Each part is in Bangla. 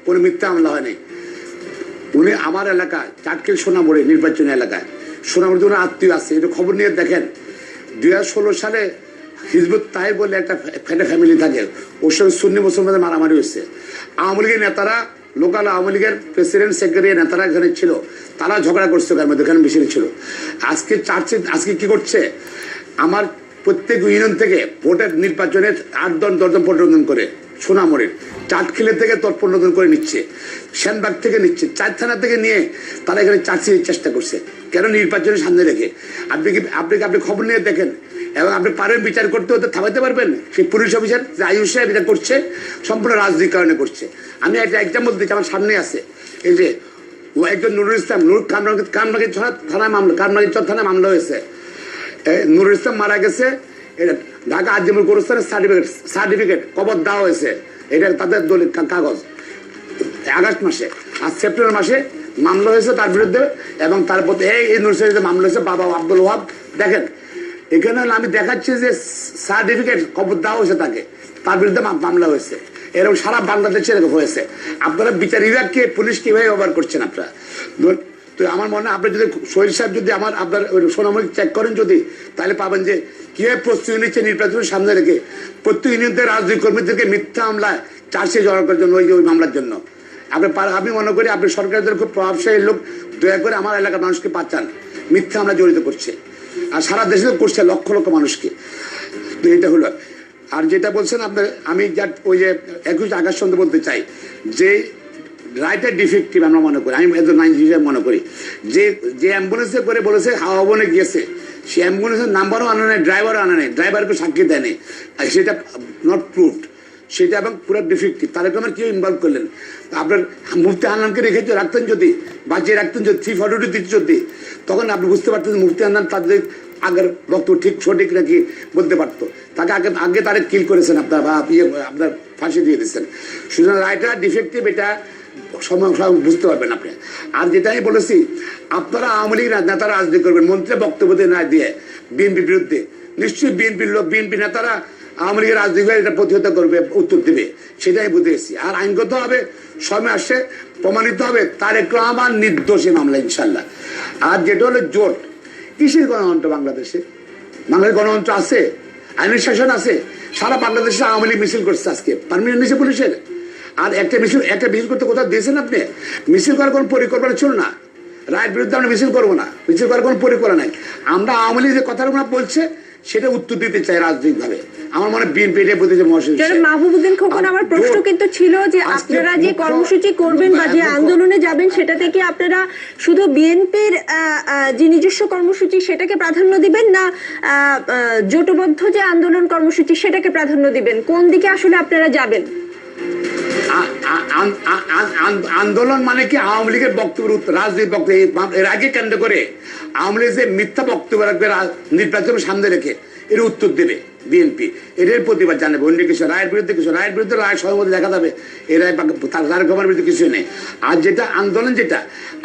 কোনো মিথ্যা মামলা হয়নি। উনি আমার এলাকায় চাটকিল সোনামুড়ি নির্বাচনী এলাকায় সোনামুড়িতে ওনার আত্মীয় আছে, এটা খবর নিয়ে দেখেন। 2016 সালে হিজবুত তাহির বলে একটা ফ্যামিলি থাকে, ওর সঙ্গে সুন্নি মুসলমানদের মারামারি হয়েছে। আওয়ামী লীগের নেতারা, লোকাল আওয়ামী লীগের প্রেসিডেন্ট সেক্রেটারি নেতারা এখানে ছিল, তারা ঝগড়া করছে, ওখানে মধ্যে এখানে বেশি ছিল। আজকে কি করছে, আমার প্রত্যেক ইউনিয়ন থেকে ভোটের নির্বাচনের 8-10 প্রতিবেদন করে সোনামুড়ির চাটখিলের থেকে প্রতিবেদন করে নিচ্ছে, সেনবাগ থেকে নিচ্ছে, 4 থানা থেকে নিয়ে তারা এখানে চার্জশিটের চেষ্টা করছে। কেন? নির্বাচনের সামনে রেখে। আপনি খবর নিয়ে দেখেন, এবং আপনি পারেন বিচার করতে হতে থামাতে পারবেন? সেই পুলিশ অফিসার যে আয়ুষ সাহেব এটা করছে সম্পূর্ণ রাজনীতির কারণে করছে। আমি একটা এক্সাম্পল দিচ্ছি, আমার সামনে আছে। এই যে ও একজন নুরুল ইসলাম, কামরাগী থানায় মামলা, কামরাগী চর থানায় মামলা হয়েছে। নুরুল ইসলাম মারা গেছে, এটা ঢাকা আজিমুল গোরস্থানের সার্টিফিকেট কবর দেওয়া হয়েছে, এটা তাদের দলিল কাগজ। আগস্ট মাসে আর সেপ্টেম্বর মাসে মামলা হয়েছে তার বিরুদ্ধে, এবং তার প্রতি এই নুরুল ইসলামের মামলা হয়েছে বাবা আব্দুল ওয়াহাব। দেখেন এখানে আমি দেখাচ্ছি যে সার্টিফিকেট কবর দেওয়া হয়েছে তাকে, তার বিরুদ্ধে মামলা হয়েছে। এরকম সারা বাংলাদেশে এরকম হয়েছে। আপনারা বিচার বিভাগকে, পুলিশ কিভাবে ব্যবহার করছেন আপনারা? তো আমার মনে হয় আপনি যদি শহীদ সাহেব যদি আপনার সোনামুড়ি চেক করেন যদি, তাহলে পাবেন যে কিভাবে প্রস্তুতি নিচ্ছে নির্বাচনের সামনে রেখে প্রত্যেক ইউনিয়নের রাজনৈতিক কর্মীদেরকে মিথ্যা মামলায় চার্জশিট জমা করার জন্য, ওই মামলার জন্য। আমি মনে করি আপনি সরকারের খুব প্রভাবশালী লোক, দয়া করে আমার এলাকার মানুষকে বাঁচান, মিথ্যা মামলা জড়িত করছে, আর সারা দেশে করছে লক্ষ লক্ষ মানুষকে। তো এটা হলো। আর যেটা বলছেন আপনার, আমি ওই যে 21 আগস্ট বলতে চাই যে রাইটার ডিফেক্টিভ আমরা মনে করি, আমি একজন আইন হিসেবে মনে করি যে অ্যাম্বুলেন্সে করে বলেছে হাওয়া বনে গিয়েছে, সে অ্যাম্বুলেন্সের নাম্বারও আনা নেই, ড্রাইভারও আনা নেই, ড্রাইভারকে সাক্ষী দেয়নি, সেটা নট প্রুভড, সেটা এবং পুরো ডিফেক্টিভ। তাহলে আমার কেউ ইনভলভ করলেন? আপনার মুফতি হান্নানকে রেখে রাখতেন যদি, বাঁচিয়ে রাখতেন যদি, 342 দিতে যদি, তখন আপনি বুঝতে পারতেন মুফতি হান্নান তাদের আগের বক্তব্য ঠিক সঠিক নাকি বলতে পারতো। তাকে আগে তারে কিল করেছেন আপনার, বা আপনার ফাঁসি দিয়ে দিচ্ছেন। সুতরাং রাইটার ডিফেক্টিভ, এটা সময় বুঝতে পারবেন আপনি। আর যেটা আমি বলেছি, আপনারা আওয়ামী লীগ নেতারা রাজনীতি করবেন, মন্ত্রী বক্তব্য দিয়ে না দিয়ে বিএনপির বিরুদ্ধে, নিশ্চয়ই বিএনপির লোক, বিএনপি নেতারা আওয়ামী লীগের রাজনীতি এটা প্রতিহত করবে, উত্তর দেবে, সেটাই বুঝেছি। আর আইনগত হবে, সময় আসে প্রমাণিত হবে তারেক রহমান নির্দোষী মামলা ইনশাল্লাহ। আর যেটা হলো জোট, কিসের গণতন্ত্র বাংলাদেশে? বাংলাদেশ গণতন্ত্র আছে, আইনের শাসন আছে। সারা বাংলাদেশে আওয়ামী লীগ মিছিল করছে আজকে, পারমিশন নিয়েছে পুলিশের। আর একটা মিছিল করতে কোথাও দিয়েছেন আপনি? মিছিল করার কোনো পরিকল্পনা ছিল না। রায়ের বিরুদ্ধে আমরা মিছিল করবো না, মিছিল করার কোনো পরিকল্পনা নাই। আমরা আওয়ামী লীগ যে কথাগুলো বলছে সেটা উত্তর দিতে চাই রাজনৈতিকভাবে। আমার মনে হয় বিএনপি এটা বলতেছে মাহবুবুদ্দিন খোকন, আমার প্রশ্ন কিন্তু ছিল যে আপনারা যে কর্মসূচি করবেন বা যে আন্দোলনে যাবেন, সেটা থেকে আপনারা শুধু বিএনপির যে নিজস্ব কর্মসূচি সেটাকে প্রাধান্য দিবেন, না জোটবদ্ধ যে আন্দোলন কর্মসূচি সেটাকে প্রাধান্য দিবেন? কোন দিকে আসলে আপনারা যাবেন? আন্দোলন মানে কি? আওয়ামী লীগের বক্তব্য, রাজনৈতিক বক্তব্য, এর আগে কেন্দ্র করে আওয়ামী লীগ যে মিথ্যা বক্তব্য রাখবে নির্বাচনের সামনে রেখে, এর উত্তর দেবে বিএনপি, এর প্রতিবাদ জানাবে। অন্য কিছু রায়ের বিরুদ্ধে, কিছু রায়ের বিরুদ্ধে রায় সহমতি দেখা যাবে, এর তার গভর্নমেন্টের বিরুদ্ধে কিছু নেই। আর যেটা আন্দোলন, যেটা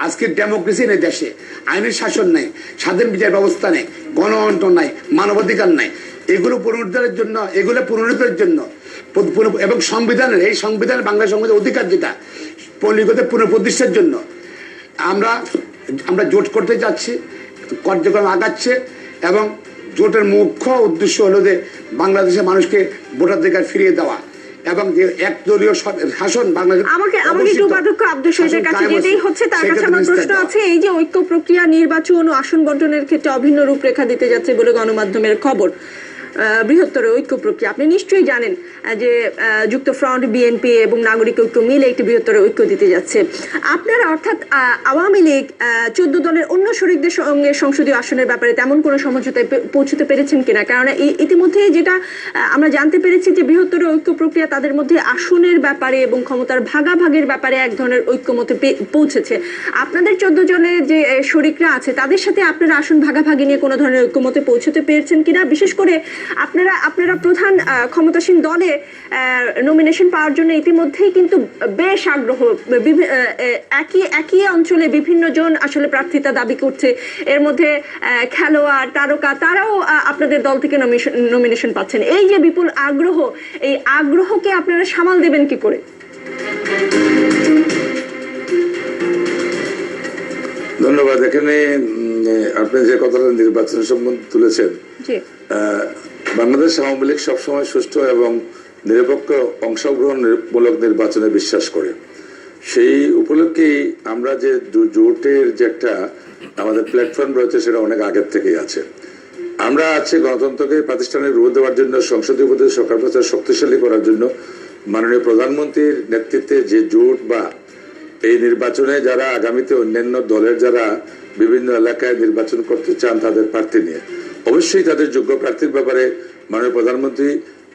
আজকে ডেমোক্রেসি নেই দেশে, আইনের শাসন নেই, স্বাধীন বিচার ব্যবস্থা নেই, গণতন্ত্র নাই, মানবাধিকার নাই, এগুলো পুনরুদ্ধারের জন্য, এগুলো পুনরুদ্ধারের জন্য এবং সংবিধানের, এই সংবিধানের, বাংলা সংবিধানের অধিকার যেটা পুনঃপ্রতিষ্ঠার জন্য আমরা জোট করতে যাচ্ছি, কার্যক্রম আগাচ্ছে। এবং জোটের মুখ্য উদ্দেশ্য হলো যে বাংলাদেশের মানুষকে ভোটাধিকার ফিরিয়ে দেওয়া এবং যে একদলীয় শাসন বাংলাদেশ। আমাকে একটু উপাধ্যক্ষ আব্দুল শহীদের কাছে যেতেই হচ্ছে। তার কাছে আমার প্রশ্ন আছে, এই যে ঐক্য প্রক্রিয়া, নির্বাচন ও আসন বন্টনের ক্ষেত্রে অভিন্ন রূপরেখা দিতে যাচ্ছে বলে গণমাধ্যমের খবর, বৃহত্তর ঐক্য প্রক্রিয়া, আপনি নিশ্চয়ই জানেন যে যুক্তফ্রন্ট, বিএনপি এবং নাগরিক ঐক্য মিলে একটি বৃহত্তর ঐক্য দিতে যাচ্ছে। আপনারা অর্থাৎ আওয়ামী লীগ 14 দলের অন্য শরিকদের সঙ্গে সংসদীয় আসনের ব্যাপারে তেমন কোনো সমঝোতায় পৌঁছতে পেরেছেন কিনা? কারণ ইতিমধ্যে যেটা আমরা জানতে পেরেছি যে বৃহত্তর ঐক্য প্রক্রিয়া তাদের মধ্যে আসনের ব্যাপারে এবং ক্ষমতার ভাগাভাগির ব্যাপারে এক ধরনের ঐক্যমতে পৌঁছেছে। আপনাদের 14 জনের যে শরিকরা আছে তাদের সাথে আপনারা আসন ভাগাভাগি নিয়ে কোনো ধরনের ঐক্যমতে পৌঁছতে পেরেছেন কিনা? বিশেষ করে আপনারা প্রধান ক্ষমতাসীন দলে নমিনেশন পাওয়ার জন্য ইতিমধ্যেই কিন্তু বেশ আগ্রহ, একই অঞ্চলে বিভিন্ন জন আসলে প্রার্থিতা দাবি করছে। এর মধ্যে খেলোয়াড়, তারকা, তারাও আপনাদের দল থেকে নমিনেশন পাচ্ছেন। এই যে বিপুল আগ্রহ, এই আগ্রহকে আপনারা সামাল দেবেন কি করে? ধন্যবাদ। এখানে আপনি যে কথাটা নির্বাচন সম্বন্ধে তুলেছেন, বাংলাদেশ আওয়ামী লীগ সবসময় সুষ্ঠু এবং নিরপেক্ষ অংশগ্রহণমূলক নির্বাচনে বিশ্বাস করে। সেই উপলক্ষেই আমরা যে জোটের যে একটা আমাদের প্ল্যাটফর্ম রয়েছে সেটা অনেক আগের থেকেই আছে। আমরা আছে গণতন্ত্রকে প্রাতিষ্ঠানিক রূপ দেওয়ার জন্য, সংসদীয় পদ্ধতি সরকার প্রচার শক্তিশালী করার জন্য মাননীয় প্রধানমন্ত্রীর নেতৃত্বে যে জোট বা এই নির্বাচনে যারা আগামীতে অন্যান্য দলের যারা বিভিন্ন এলাকায় নির্বাচন করতে চান তাদের প্রার্থী নিয়ে অবশ্যই তাদের যোগ্য প্রার্থীর ব্যাপারে মাননীয় প্রধানমন্ত্রী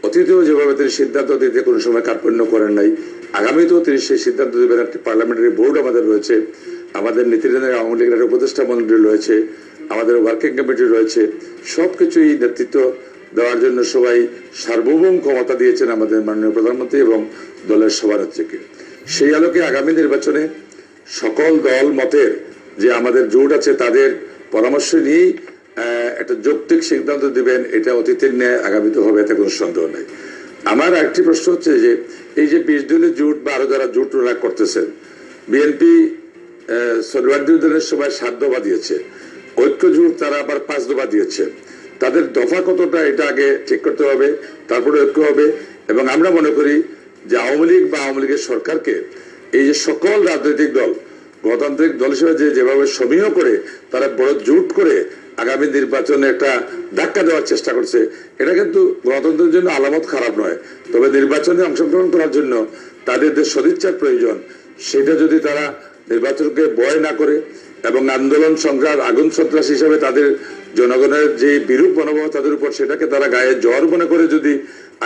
অতীতেও যেভাবে তিনি সিদ্ধান্ত দিতে কোনো সময় কার্পণ্য করেন নাই, আগামীতেও তিনি সেই সিদ্ধান্ত দেবেন। একটি পার্লামেন্টারি বোর্ড আমাদের রয়েছে, আমাদের নীতি নির্ধারণী আওয়ামী লীগের উপদেষ্টা মন্ডলী রয়েছে, আমাদের ওয়ার্কিং কমিটি রয়েছে। সবকিছুই নেতৃত্ব দেওয়ার জন্য সবাই সার্বভৌম ক্ষমতা দিয়েছেন আমাদের মাননীয় প্রধানমন্ত্রী এবং দলের সভানেত্রীকে। সেই আলোকে আগামী নির্বাচনে সকল দল মতের যে আমাদের জোট আছে তাদের পরামর্শ নিয়েই একটা যৌক্তিক সিদ্ধান্ত দিবেন, এটা অতীতের ন্যায় আগামীতে হবে, এতে কোনো সন্দেহ নেই। আমার আরেকটি প্রশ্ন হচ্ছে যে এই যে 20 দলের জোট বা আরো যারা জোট করতেছেন, বিএনপি সরওয়ার্দীদের সবাই 7 দফা দিয়েছে, ঐক্য জোট তারা আবার 5 দফা দিয়েছে। তাদের দফা কতটা এটা আগে ঠিক করতে হবে, তারপরে ঐক্য হবে। এবং আমরা মনে করি যে আওয়ামী লীগ বা আওয়ামী লীগের সরকারকে এই যে সকল রাজনৈতিক দল গণতান্ত্রিক দল হিসেবে যেভাবে সমীহ করে তারা বড় জোট করে আগামী নির্বাচনে একটা ধাক্কা দেওয়ার চেষ্টা করছে, এটা কিন্তু গণতন্ত্রের জন্য আলামত খারাপ নয়। তবে নির্বাচনে অংশগ্রহণ করার জন্য তাদের যে সদিচ্ছার প্রয়োজন, সেটা যদি তারা নির্বাচনকে ভয় না করে এবং আন্দোলন সংগ্রাম আগুন সন্ত্রাস হিসেবে তাদের জনগণের যে বিরূপ মনোভাব তাদের উপর, সেটাকে তারা গায়ে জ্বর মনে করে যদি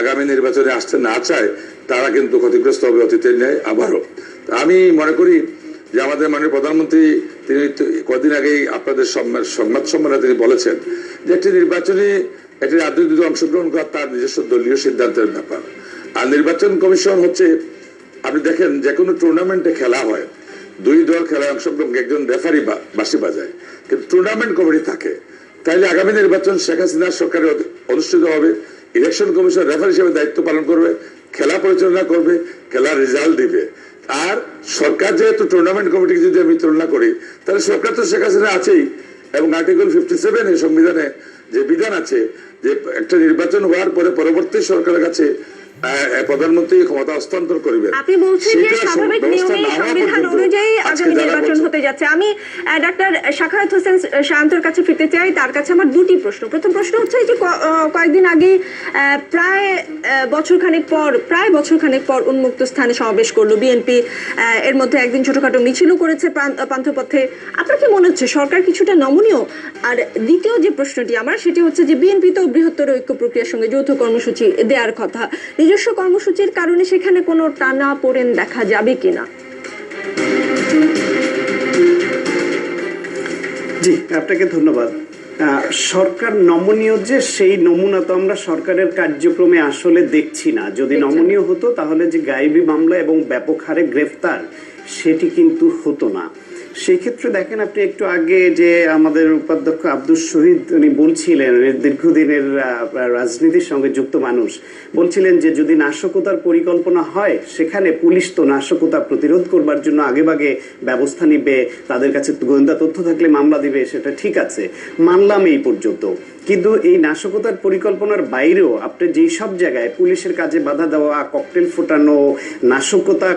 আগামী নির্বাচনে আসতে না চায়, তারা কিন্তু ক্ষতিগ্রস্ত হবে অতীতের ন্যায় আবারও। আমি মনে করি যে আমাদের মাননীয় প্রধানমন্ত্রী তিনি কদিন আগেই আপনাদের সংবাদ সম্মেলনে তিনি বলেছেন যে একটি নির্বাচনে একটি রাজনৈতিক অংশগ্রহণ করা তার নিজস্ব দলীয় সিদ্ধান্তের ব্যাপার। আর নির্বাচন কমিশন হচ্ছে, আপনি দেখেন যে কোনো টুর্নামেন্টে খেলা হয়, 2 দল খেলায় অংশগ্রহণ, একজন রেফারি বাঁশি বাজায়, কিন্তু টুর্নামেন্ট কমিটি থাকে। তাইলে আগামী নির্বাচন শেখ হাসিনার সরকারে অনুষ্ঠিত হবে, ইলেকশন কমিশন রেফারি হিসেবে দায়িত্ব পালন করবে, খেলা পরিচালনা করবে, খেলার রেজাল্ট দিবে। আর সরকার যেহেতু টুর্নামেন্ট কমিটিকে যদি আমি তুলনা করি, তাহলে সরকার তো শেখ হাসিনা আছেই। এবং আর্টিকেল 57 এই সংবিধানে যে বিধান আছে যে একটা নির্বাচন হওয়ার পরে পরবর্তী সরকারের কাছে প্রধানমন্ত্রী ক্ষমতা হস্তান্তর করবেন। আপনি বলছেন যে স্বাভাবিক নিয়মে সংবিধান অনুযায়ী আগামী নির্বাচন হতে যাচ্ছে। আমি ডাক্তার সাখাওয়াত হোসেন শান্তর কাছে ফিরতে চাই। তার কাছে আমার 2টি প্রশ্ন। প্রথম প্রশ্ন হচ্ছে যে কয়েকদিন আগে প্রায় বছরখানেক পর উন্মুক্ত স্থানে সমাবেশ করলো বিএনপি। এর মধ্যে একদিন ছোটখাটো মিছিলও করেছে পান্থপথে। আপনার কি মনে হচ্ছে সরকার কিছুটা নমনীয়? আর দ্বিতীয় যে প্রশ্নটি আমার, সেটি হচ্ছে যে বিএনপি তো বৃহত্তর ঐক্য প্রক্রিয়ার সঙ্গে যৌথ কর্মসূচি দেওয়ার কথা, নিজস্ব কর্মসূচির কারণে সেখানে কোনো টানাপোড়েন দেখা যাবে কিনা? জি, আপনাকে ধন্যবাদ। সরকার নমনীয় যে সেই নমুনা তো আমরা সরকারের কার্যক্রমে আসলে দেখছি না। যদি নমনীয় হতো তাহলে যে গায়েবী মামলা এবং ব্যাপক হারে গ্রেফতার সেটি কিন্তু হতো না। সেই ক্ষেত্রে দেখেন, আপনি একটু আগে যে আমাদের উপাধ্যক্ষ আব্দুস শহীদ উনি বলছিলেন, দীর্ঘদিনের রাজনীতির সঙ্গে যুক্ত মানুষ, বলছিলেন যে যদি নাশকতার পরিকল্পনা হয় সেখানে পুলিশ তো নাশকতা প্রতিরোধ করবার জন্য আগেভাগে ব্যবস্থা নিবে, তাদের কাছে গোয়েন্দা তথ্য থাকলে মামলা দিবে, সেটা ঠিক আছে, মানলাম এই পর্যন্ত। কিন্তু এই নাশকতার পরিকল্পনার বাইরেও আপনি যেই সব জায়গায় পুলিশের কাজে বাধা দেওয়া, ককটেল ফোটানো, নাশকতা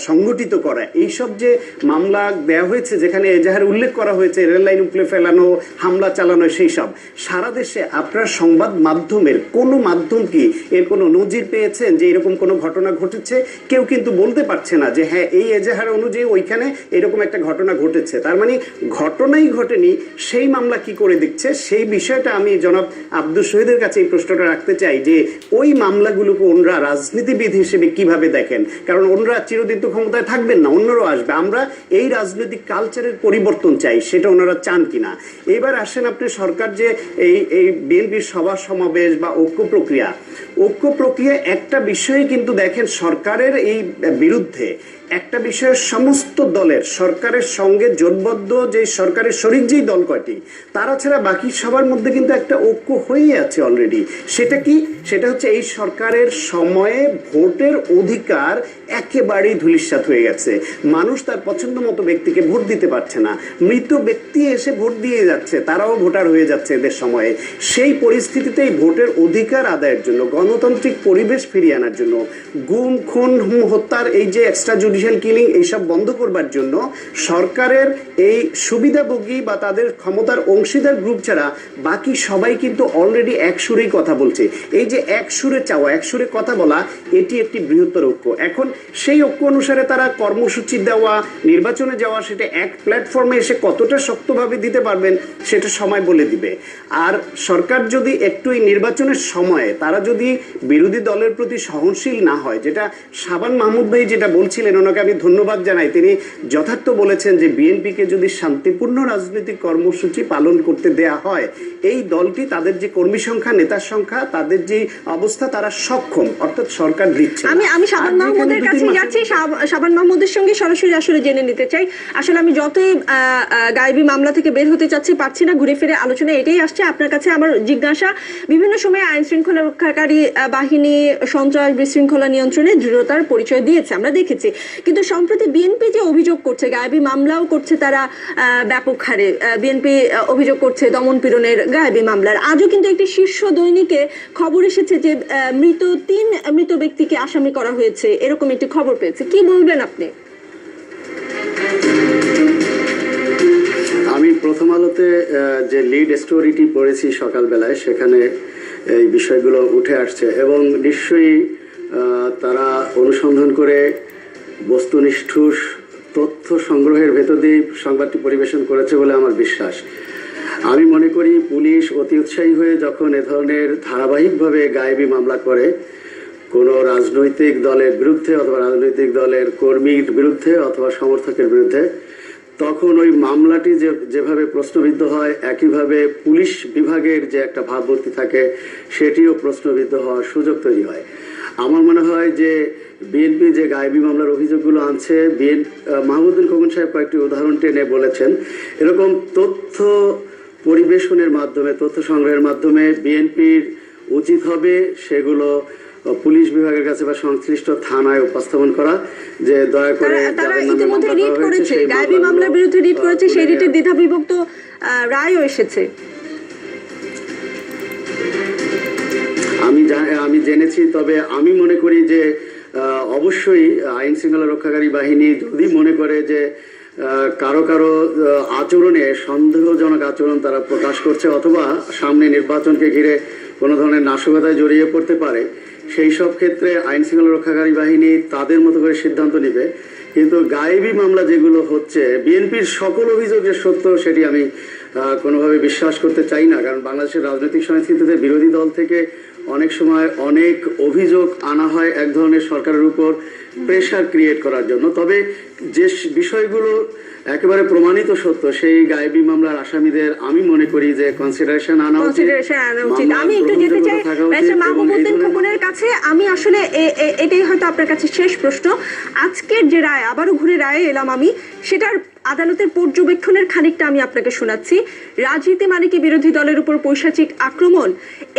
সংগঠিত করা, এইসব যে মামলা দেওয়া হয়েছে, যেখানে এজাহার উল্লেখ করা হয়েছে রেল লাইন উপড়ে ফেলানো, হামলা চালানো, সেই সব সারা দেশে আপনার সংবাদ মাধ্যমের কোনো মাধ্যম কি এর কোনো নজির পেয়েছেন যে এরকম কোনো ঘটনা ঘটেছে? কেউ কিন্তু বলতে পারছে না যে হ্যাঁ এই এজাহার অনুযায়ী ওইখানে এরকম একটা ঘটনা ঘটেছে। তার মানে ঘটনাই ঘটেনি, সেই মামলা কি করে দিচ্ছে? সেই বিষয়টা আমি জনাব আব্দুস শহীদের কাছে এই প্রশ্নটা রাখতে চাই যে ওই মামলাগুলোকে ওনারা রাজনীতিবিদ হিসেবে কিভাবে দেখেন? কারণ ওনারা চিরদিন তো ক্ষমতায় থাকবেন না, অন্যরাও আসবে। আমরা এই রাজনৈতিক কালচারের পরিবর্তন চাই, সেটা ওনারা চান কিনা। এবার আসেন আপনি সরকার যে এই বিএনপির সভা সমাবেশ বা ঐক্য প্রক্রিয়া, ঐক্য প্রক্রিয়া একটা বিষয়ে কিন্তু দেখেন সরকারের এই বিরুদ্ধে একটা বিষয়ের সমস্ত দলের সরকারের সঙ্গে জোটবদ্ধ যে সরকারের শরিক যেই দল কয়টি তারা ছাড়া বাকি সবার মধ্যে কিন্তু একটা ঐক্য হয়েই আছে অলরেডি। সেটা কি? সেটা হচ্ছে এই সরকারের সময়ে ভোটের অধিকার একেবারেই ধূলিসাৎ হয়ে গেছে। মানুষ তার পছন্দ মতো ব্যক্তিকে ভোট দিতে পারছে না, মৃত ব্যক্তি এসে ভোট দিয়ে যাচ্ছে, তারাও ভোটার হয়ে যাচ্ছে এদের সময়ে। সেই পরিস্থিতিতে এই ভোটের অধিকার আদায়ের জন্য, গণতান্ত্রিক পরিবেশ ফিরিয়ে আনার জন্য, গুম খুন হত্যার এই যে এক্সট্রা জুডিশিয়াল কিলিং এইসব বন্ধ করবার জন্য সরকারের এই সুবিধাভোগী বা তাদের ক্ষমতার অংশীদার গ্রুপ ছাড়া বাকি সবাই কিন্তু অলরেডি এক সুরেই কথা বলছে। এই যে এক সুরে চাওয়া, এক সুরে কথা বলা, এটি একটি বৃহত্তর ঐক্য। এখন সেই ঐক্য অনুসারে তারা কর্মসূচি দেওয়া, নির্বাচনে যাওয়া, সেটা এক প্ল্যাটফর্মে এসে কতটা শক্তভাবে দিতে পারবেন সেটা সময় বলে দিবে। আর সরকার যদি একটু এই নির্বাচনের সময়ে তারা যদি বিরোধী দলের প্রতি সহনশীল না হয়, যেটা শাবান মাহমুদ ভাই যেটা বলছিলেন, ওনাকে আমি ধন্যবাদ জানাই, তিনি যথার্থ বলেছেন যে বিএনপিকে যদি শান্তিপূর্ণ রাজনৈতিক কর্মসূচি পালন করতে দেয়া হয়, এই দলটি তাদের যে কর্মী সংখ্যা, নেতার সংখ্যা, তাদের যে অবস্থা, তারা সক্ষম, অর্থাৎ সরকার দিচ্ছে। আমি শাবান মাহমুদের কাছে যাচ্ছি, শাবান মাহমুদের সঙ্গে সরাসরি আসলে জেনে নিতে চাই। আসলে আমি যতই গায়েবী মামলা থেকে বের হতে চাচ্ছি পারছি না, ঘুরে ফিরে আলোচনা এটাই আসছে। আপনার কাছে আমার জিজ্ঞাসা, বিভিন্ন সময় আইন শৃঙ্খলা রক্ষাকারী বাহিনী সন্ত্রাস বিশৃঙ্খলা নিয়ন্ত্রণে দৃঢ়তার পরিচয় দিয়েছে, আমরা দেখেছি। কিন্তু সম্প্রতি বিএনপি যে অভিযোগ করছে, গায়েবী মামলাও করছে তারা ব্যাপক হারে, বিএনপি অভিযোগ করছে দমন পীড়নের গায়েবী মামলার। আজও কিন্তু একটি শীর্ষ দৈনিকে খবর এসেছে যে তিন মৃত ব্যক্তিকে আসামি করা হয়েছে, এরকম একটি খবর পেয়েছে। কি বলবেন আপনি? আমি প্রথম আলোতে যে লিড স্টোরিটি পড়েছি সকালবেলায়, সেখানে এই বিষয়গুলো উঠে আসছে এবং নিশ্চয়ই তারা অনুসন্ধান করে বস্তুনিষ্ঠ তথ্য সংগ্রহের ভেতর দিয়ে সংবাদটি পরিবেশন করেছে বলে আমার বিশ্বাস। আমি মনে করি পুলিশ অতি উৎসাহী হয়ে যখন এ ধরনের ধারাবাহিকভাবে গায়েবী মামলা করে কোনো রাজনৈতিক দলের বিরুদ্ধে অথবা রাজনৈতিক দলের কর্মীর বিরুদ্ধে অথবা সমর্থকের বিরুদ্ধে, তখন ওই মামলাটি যেভাবে প্রশ্নবিদ্ধ হয়, একইভাবে পুলিশ বিভাগের যে একটা ভাবমূর্তি থাকে সেটিও প্রশ্নবিদ্ধ হওয়ার সুযোগ তৈরি হয়। আমার মনে হয় যে বিএনপি যে গায়েবী মামলার অভিযোগগুলো আনছে, মাহমুদুল খোকন সাহেব কয়েকটি উদাহরণ টেনে বলেছেন, এরকম তথ্য পরিবেশনের মাধ্যমে, তথ্য সংগ্রহের মাধ্যমে বিএনপির উচিত হবে সেগুলো পুলিশ বিভাগের কাছে বা সংশ্লিষ্ট থানায় উপস্থাপন করা, যে দয়া করে তারা ইতিমধ্যে রিট করেছে, গায়েবী মামলার বিরুদ্ধে রিট করেছে, সেই রিটের দ্বিধাবিভক্ত রায়ও এসেছে। আমি জেনেছি, তবে আমি মনে করি যে অবশ্যই আইন শৃঙ্খলা রক্ষাকারী বাহিনী যদি মনে করে যে কারো কারো আচরণে সন্দেহজনক আচরণ তারা প্রকাশ করছে অথবা সামনে নির্বাচনকে ঘিরে কোনো ধরনের নাশকতায় জড়িয়ে পড়তে পারে, সেই সব ক্ষেত্রে আইন শৃঙ্খলা রক্ষাকারী বাহিনী তাদের মতো করে সিদ্ধান্ত নেবে। কিন্তু গায়েবী মামলা যেগুলো হচ্ছে, বিএনপির সকল অভিযোগ যে সত্য সেটি আমি কোনোভাবে বিশ্বাস করতে চাই না। কারণ বাংলাদেশের রাজনৈতিক সংস্কৃতিতে বিরোধী দল থেকে অনেক সময় অনেক অভিযোগ আনা হয় এক ধরনের সরকারের উপর প্রেশার ক্রিয়েট করার জন্য। তবে যে বিষয়গুলো একেবারে প্রমাণিত সত্য, সেই গায়েবী মামলার আসামিদের আমি মনে করি যে কনসিডারেশন আনা উচিত। আমি একটু যেতে চাই মাহমুদুদ্দিন খোকনের কাছে। আমি আসলে এটাই হয়তো আপনার কাছে শেষ প্রশ্ন। আজকের যে রায়, আবারও ঘুরে রায়ে এলাম আমি, সেটার আদালতের পর্যবেক্ষণের খানিকটা আমি আপনাকে শোনাচ্ছি। রাজনীতি মানে কি বিরোধী দলের উপর পৈশাচিক আক্রমণ?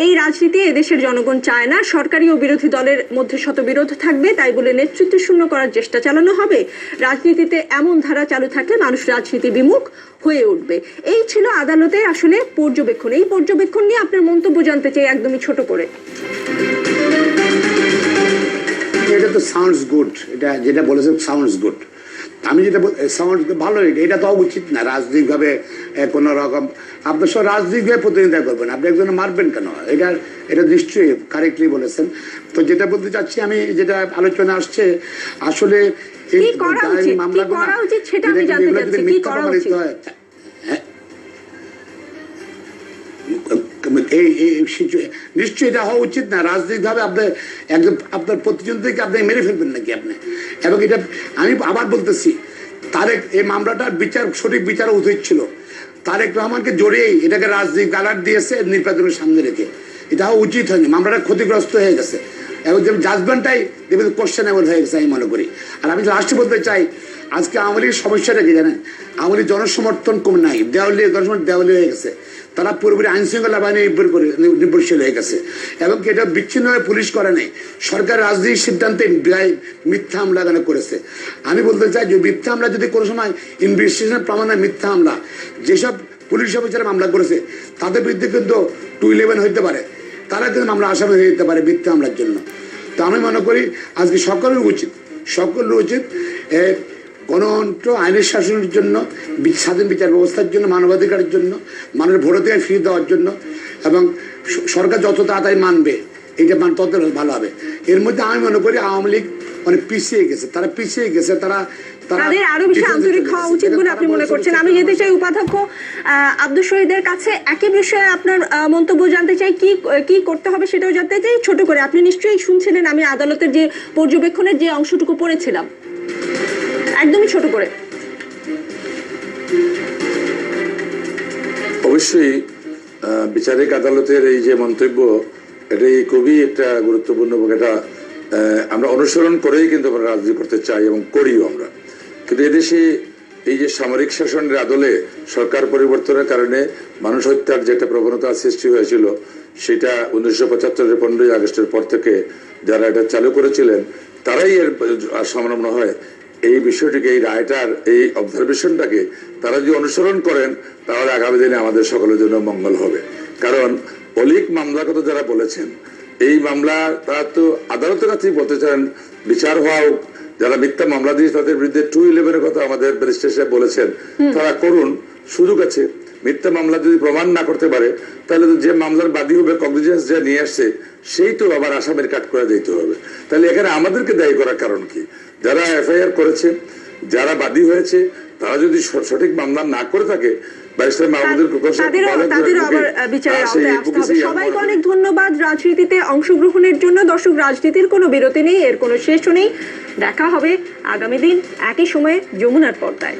এই রাজনীতি এদেশের জনগণ চায় না। সরকারি ও বিরোধী দলের মধ্যে শতবিরোধ থাকবে, তাই বলে নেতৃত্ব শূন্য করার চেষ্টা চালানো হবে। রাজনীতিতে এমন ধারা চালু থাকলে মানুষ রাজনীতি বিমুখ হয়ে উঠবে। এই ছিল আদালতে আসলে পর্যবেক্ষণ। এই পর্যবেক্ষণ নিয়ে আপনার মন্তব্য জানতে চাই একদমই ছোট করে। এটা তো সাউন্ডস গুড, এটা যেটা বলেছেন সাউন্ডস গুড। আমি যেটা সাউন্ড ভালো, এটা তো উচিত না রাজনৈতিকভাবে কোনো রকম। আপনার সব রাজনৈতিকভাবে প্রতিনিধিত্ব করবেন, আপনি একজনে মারবেন কেন? এটা নিশ্চয়ই কারেক্টলি বলেছেন। তো যেটা বলতে চাচ্ছি আমি, যেটা আলোচনা আসছে, আসলে এই মামলাগুলো নিশ্চয়ই এটা হওয়া উচিত না। রাজনৈতিকভাবে আপনি একদম আপনার প্রতিদ্বন্দ্বীকে আপনি মেরে ফেলবেন নাকি আপনি? এবং এটা আমি আবার বলতেছি, তারেক এই মামলাটার সঠিক বিচার উচিত ছিল। তারেক রহমানকে জড়িয়েই এটাকে রাজনৈতিক কালার দিয়েছে নির্বাচনের সামনে রেখে। এটা হওয়া উচিত হয়নি, মামলাটা ক্ষতিগ্রস্ত হয়ে গেছে এবং জাজমেন্টটাই দেখবেন কোশ্চেনেবল হয়ে গেছে আমি মনে করি। আর আমি লাস্টে বলতে চাই, আজকে আওয়ামী লীগের সমস্যাটা কি জানেন, আওয়ামী লীগ জনসমর্থন কম নাই, দেওয়ালি জনসমর্থন দেওয়ালি হয়ে গেছে, তারা পুরোপুরি আইন শৃঙ্খলা বাহিনী নির্ভরশীল হয়ে গেছে এবং এটা বিচ্ছিন্নভাবে পুলিশ করে নাই, সরকার রাজনীতির সিদ্ধান্তে মিথ্যা হামলা করেছে। আমি বলতে চাই যে মিথ্যা হামলা যদি কোনো সময় ইনভেস্টিগেশন প্রমাণে মিথ্যা হামলা, যেসব পুলিশ অফিসার মামলা করেছে তাদের বিরুদ্ধে কিন্তু 211 হইতে পারে, তারা কিন্তু মামলা আসামি হয়ে যেতে পারে মিথ্যা হামলার জন্য। তো আমি মনে করি আজকে সকলের উচিত গণতন্ত্র আইনের শাসনের জন্য, স্বাধীন বিচার ব্যবস্থার জন্য, মানবাধিকারের জন্য, মানুষের ভোটাধিকার ফিরিয়ে দেওয়ার জন্য, এবং সরকার যত তাড়াতাড়ি মানবে এটা তত ভালো হবে। এর মধ্যে আমি মনে করি আওয়ামী লীগ অনেক পিছিয়ে গেছে, তারা তাদের আরো বেশি আন্তরিক হওয়া উচিত বলে আপনি মনে করছেন। আমি যেতে চাই উপাধ্যক্ষ আব্দুল শহীদের কাছে, একই বিষয়ে আপনার মন্তব্য জানতে চাই, কি করতে হবে সেটাও জানতে চাই। ছোট করে, আপনি নিশ্চয়ই শুনছিলেন আমি আদালতের যে পর্যবেক্ষণের যে অংশটুকু পড়েছিলাম, একদমই ছোট করে। অবশ্যই বিচারিক আদালতের এই যে মন্তব্য, এটাই খুবই একটা গুরুত্বপূর্ণ, এটা আমরা অনুসরণ করেই কিন্তু আমরা রাজনীতি করতে চাই এবং করিও আমরা। কিন্তু এদেশে এই যে সামরিক শাসনের আদলে সরকার পরিবর্তনের কারণে মানুষ হত্যার যে একটা প্রবণতা সৃষ্টি হয়েছিল, সেটা 1975-এর 15ই আগস্টের পর থেকে যারা এটা চালু করেছিলেন তারাই এর সমান্য হয় এই বিষয়টিকে, এই রায়টার এই অবজারভেশনটাকে তারা যদি অনুসরণ করেন তাহলে আগামী দিনে আমাদের সকলের জন্য মঙ্গল হবে। কারণ অলিক মামলার কথা যারা বলেছেন, এই মামলা তারা তো আদালতের কাছেই বলতে চান বিচার হওয়া হোক, যারা মিথ্যা মামলা দিয়েছে তাদের বিরুদ্ধে 211-এর কথা আমাদের ব্যারিস্টার সাহেব বলেছেন, তারা করুন, সুযোগ আছে। মিথ্যা মামলা যদি প্রমাণ না করতে পারে তাহলে তো যে মামলার বাদী হবে, কগনিজেন্স যে নিয়ে আসছে সেই তো আবার আসামের কাট করে দিতে হবে। তাহলে এখানে আমাদেরকে দায়ী করার কারণ কি? যারা এফআইআর করেছে, যারা বাদী হয়েছে, তারা যদি সঠিক মামলা না করে থাকে, সবাইকে অনেক ধন্যবাদ রাজনীতিতে অংশগ্রহণের জন্য। দর্শক, রাজনীতির কোনো বিরতি নেই, এর কোনো শেষও নেই। দেখা হবে আগামী দিন একই সময়ে যমুনার পর্দায়।